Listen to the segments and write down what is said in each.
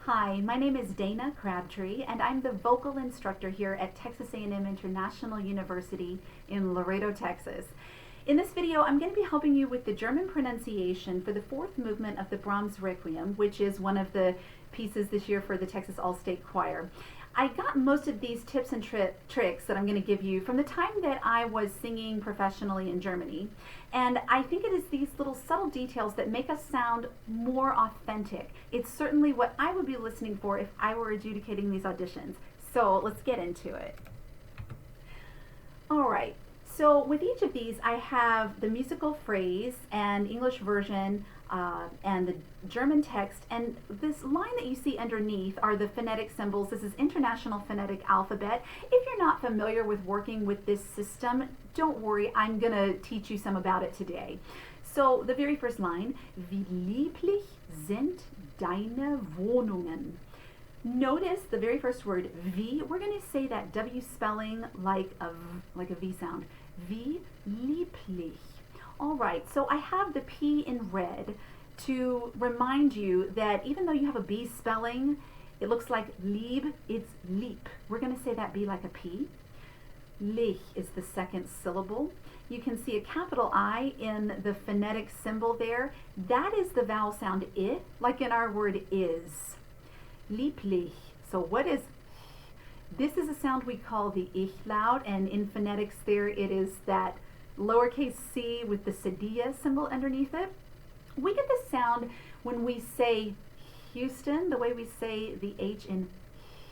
Hi, my name is Dana Crabtree, and I'm the vocal instructor here at Texas A&M International University in Laredo, Texas. In this video, I'm going to be helping you with the German pronunciation for the fourth movement of the Brahms Requiem, which is one of the pieces this year for the Texas All-State Choir. I got most of these tips and tricks that I'm going to give you from the time that I was singing professionally in Germany. And I think it is these little subtle details that make us sound more authentic. It's certainly what I would be listening for if I were adjudicating these auditions. So let's get into it. All right. So with each of these, I have the musical phrase and English version and the German text, and this line that you see underneath are the phonetic symbols. This is International Phonetic Alphabet. If you're not familiar with working with this system, don't worry, I'm going to teach you some about it today. So the very first line, wie lieblich sind deine Wohnungen. Notice the very first word, wie. We're going to say that W spelling like a V sound. Wie lieblich. All right, so I have the P in red to remind you that even though you have a B spelling, it looks like lieb, it's lieb. We're going to say that B like a P. Lich is the second syllable. You can see a capital I in the phonetic symbol there. That is the vowel sound I, like in our word is. Lieblich. So what is? This is a sound we call the ich loud, and in phonetics there it is that lowercase c with the cedilla symbol underneath it. We get the sound when we say Houston, the way we say the H in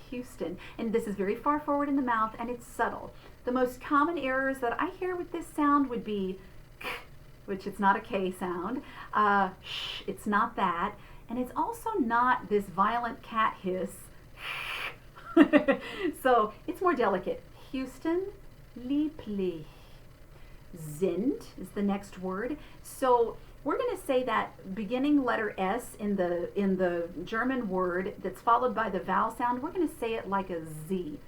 Houston. And this is very far forward in the mouth, and it's subtle. The most common errors that I hear with this sound would be k, which it's not a K sound, sh, it's not that, and it's also not this violent cat hiss. So it's more delicate. Houston, lieblich. Sind is the next word. So we're going to say that beginning letter S in the German word that's followed by the vowel sound, we're going to say it like a Z.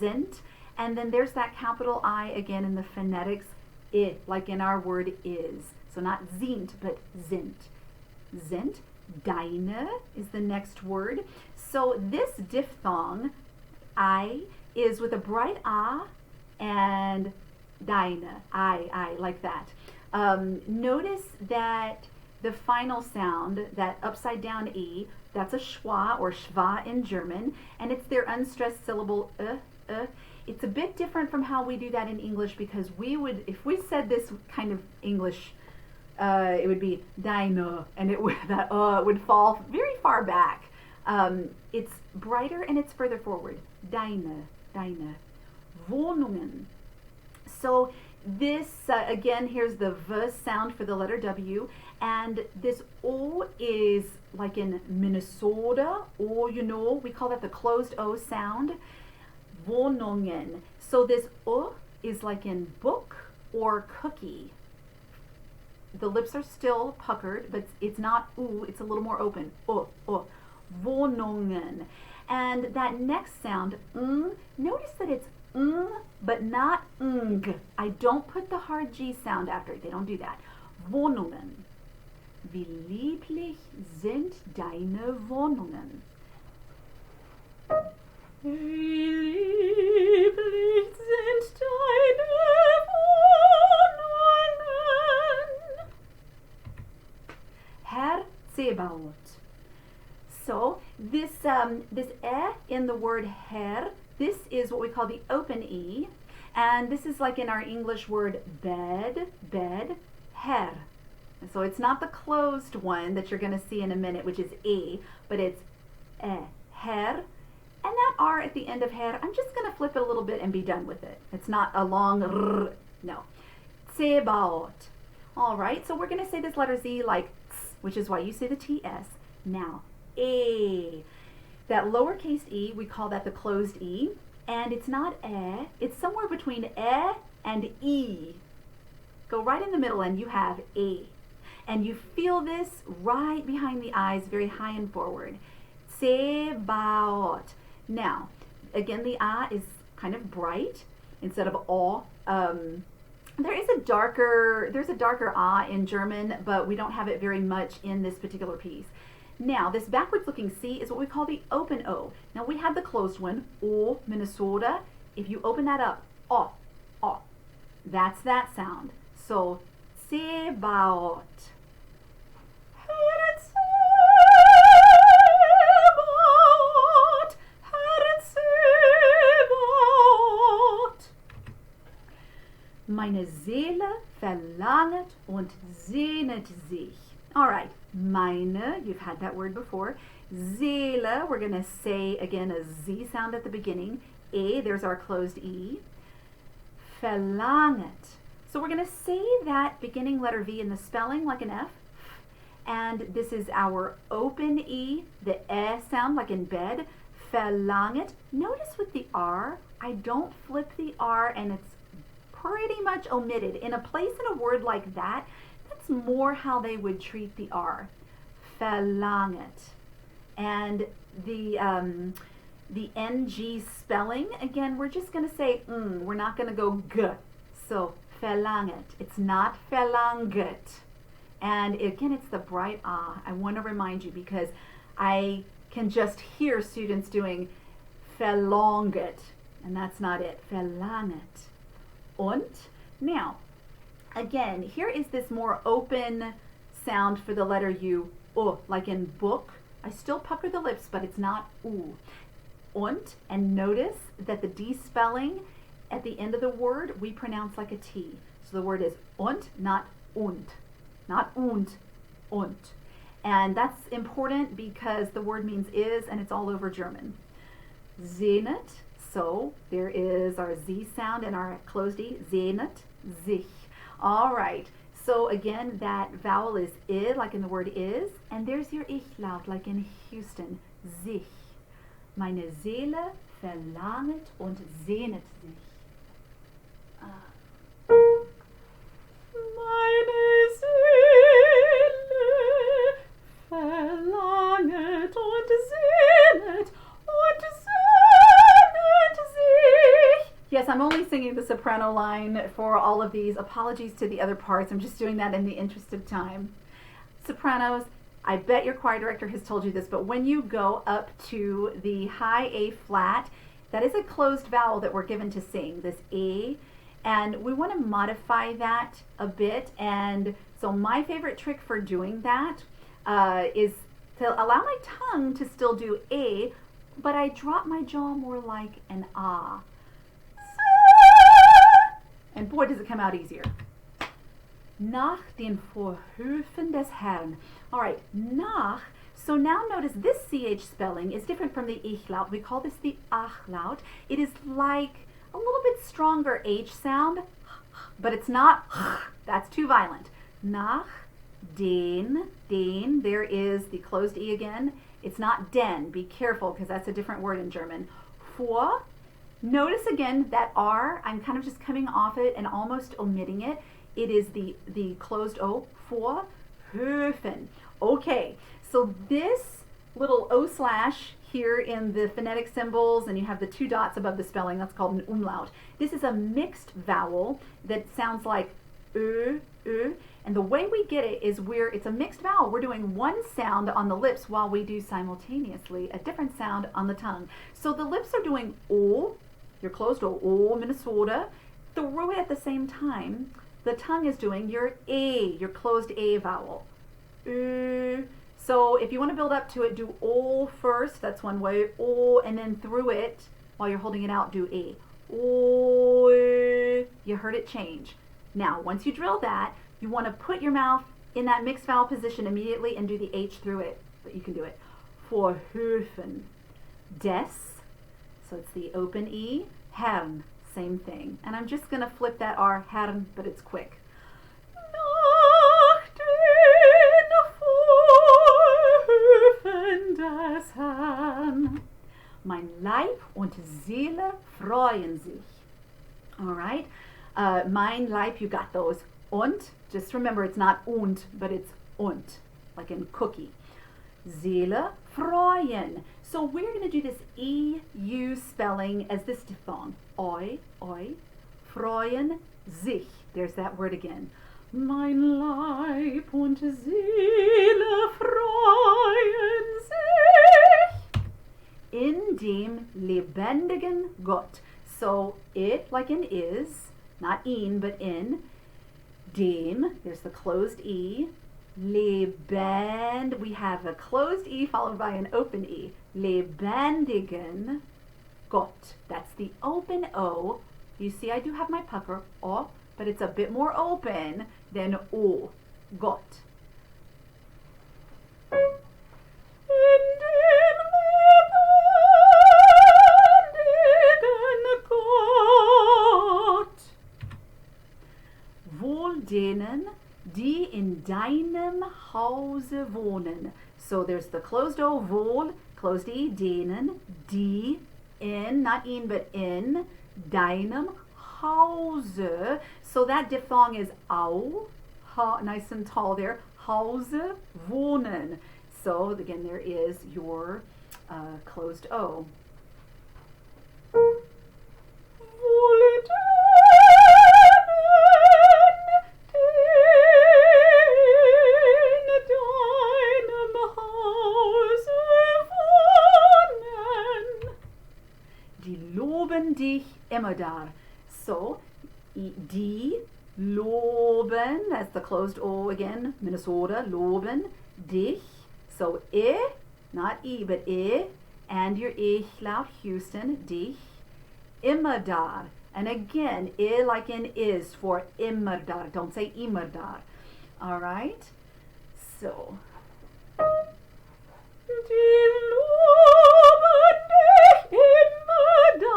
Sind. And then there's that capital I again in the phonetics, I, like in our word is. So not sind, but sind. Sind. Deine is the next word. So this diphthong, I, is with a bright A and deine, I, like that. Notice that the final sound, that upside down E, that's a schwa or schwa in German, and it's their unstressed syllable, It's a bit different from how we do that in English, because we would, if we said this kind of English, it would be deine, and it would fall very far back. It's brighter and it's further forward. Deine. Wohnungen. So this, again, here's the V sound for the letter W, and this O is like in Minnesota, or we call that the closed O sound. Wohnungen. So this O is like in book or cookie. The lips are still puckered, but it's not oo, it's a little more open. O. Wohnungen. And that next sound, notice that it's but not ng. I don't put the hard G sound after it. They don't do that. Wohnungen. Wie lieblich sind deine Wohnungen. Wie lieblich sind deine Wohnungen. Herr Zebaoth. So this in the word Herr, this is what we call the open E, and this is like in our English word bed, Herr. So it's not the closed one that you're going to see in a minute, which is E, but it's Herr. And that R at the end of Herr, I'm just going to flip it a little bit and be done with it. It's not a long R, no. Zebaoth. All right, so we're going to say this letter Z like ts, which is why you say the TS. Now, A. That lowercase e, we call that the closed E, and it's not it's somewhere between and E. Go right in the middle and you have A. And you feel this right behind the eyes, very high and forward. Zebaoth. Now, again, the A is kind of bright instead of O. There's a darker A in German, but we don't have it very much in this particular piece. Now, this backwards looking C is what we call the open O. Now, we have the closed one, O, Minnesota. If you open that up, O, O. That's that sound. So, Sebaot. Meine Seele verlangt und sehnet sich. All right, meine, you've had that word before. Seele, we're going to say again a Z sound at the beginning. A, there's our closed E. Verlangt. So we're going to say that beginning letter V in the spelling like an F. And this is our open E, the E sound like in bed. Verlangt. Notice with the R, I don't flip the R and it's pretty much omitted. In a place in a word like that, that's more how they would treat the R. Verlangt. And the NG spelling, again, we're just going to say we're not going to go g. So verlangt. It's not verlangt. And again, it's the bright ah. I want to remind you because I can just hear students doing verlangt, and that's not it. Verlangt. Und. Now, again, here is this more open sound for the letter U, like in book. I still pucker the lips, but it's not U. Und, and notice that the D spelling at the end of the word, we pronounce like a T. So the word is und, not und. Not und. And that's important because the word means is, and it's all over German. Sehnet. So there is our Z sound and our closed E, sehnet, sich. All right, so again, that vowel is I, like in the word is, and there's your Ich laut, like in Houston, sich. Meine Seele verlangt und sehnet sich. Meine Seele verlangt und sehnet und Yes, I'm only singing the soprano line for all of these. Apologies to the other parts. I'm just doing that in the interest of time. Sopranos, I bet your choir director has told you this, but when you go up to the high A flat, that is a closed vowel that we're given to sing, this A, and we want to modify that a bit. And so my favorite trick for doing that is to allow my tongue to still do A, but I drop my jaw more like an ah. And boy, does it come out easier. Nach den Vorhöfen des Herrn. All right, nach. So now notice this CH spelling is different from the Ich laut. We call this the Ach laut. It is like a little bit stronger H sound, but it's not. That's too violent. Nach den. There is the closed E again. It's not den. Be careful because that's a different word in German. Vor. Notice again that R, I'm kind of just coming off it and almost omitting it. It is the closed O, for Höfen. Okay, so this little O slash here in the phonetic symbols, and you have the two dots above the spelling, that's called an umlaut. This is a mixed vowel that sounds like Ö, and the way we get it is it's a mixed vowel. We're doing one sound on the lips while we do simultaneously a different sound on the tongue. So the lips are doing O, your closed O, Minnesota. Through it at the same time, the tongue is doing your A, your closed A vowel. So if you want to build up to it, do O first, that's one way, O, and then through it, while you're holding it out, do A. O, you heard it change. Now, once you drill that, you want to put your mouth in that mixed vowel position immediately and do the H through it, but you can do it. Vorhöfen. Des. So it's the open E, Herrn, same thing. And I'm just going to flip that R, Herrn, but it's quick. Nach den Vorhöfen des Herrn, mein Leib und Seele freuen sich. All right, mein Leib, you got those. Und, just remember it's not und, but it's und, like in cookie. Seele freuen. So we're going to do this EU spelling as this diphthong. Oi, freuen sich. There's that word again. Mein Leib und Seele freuen sich in dem lebendigen Gott. So it, like in is, not in, but in, dem, there's the closed E, lebend, we have a closed E followed by an open E, lebendigen Gott. That's the open O. You see I do have my pucker, O, but it's a bit more open than O, Gott. In dem lebendigen Gott. Wohl denen, die in deinem Hause wohnen. So there's the closed O, wohl, closed E, denen, die, in, not in, but in, deinem Hause. So that diphthong is au, ha, nice and tall there, Hause, wohnen. So again, there is your closed O. Dich immer da. So, die loben, that's the closed O again, Minnesota, loben, dich. So, not I, but and your ich laut, Houston, dich, immer da. And again, like in is for immer da. Don't say immer da. All right? So, die loben dich immer da.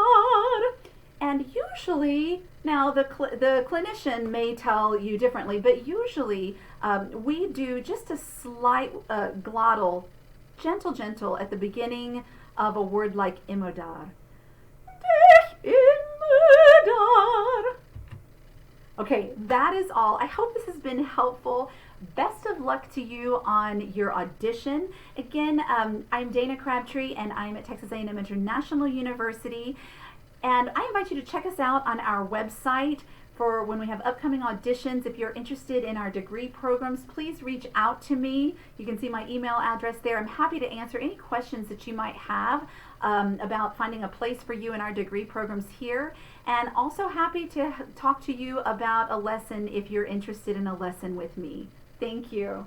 And usually, now the clinician may tell you differently, but usually we do just a slight glottal, gentle at the beginning of a word like imodar. Dich imodar. Okay, that is all. I hope this has been helpful. Best of luck to you on your audition. Again, I'm Dana Crabtree, and I'm at Texas A&M International University. And I invite you to check us out on our website for when we have upcoming auditions. If you're interested in our degree programs, please reach out to me. You can see my email address there. I'm happy to answer any questions that you might have about finding a place for you in our degree programs here. And also happy to talk to you about a lesson if you're interested in a lesson with me. Thank you.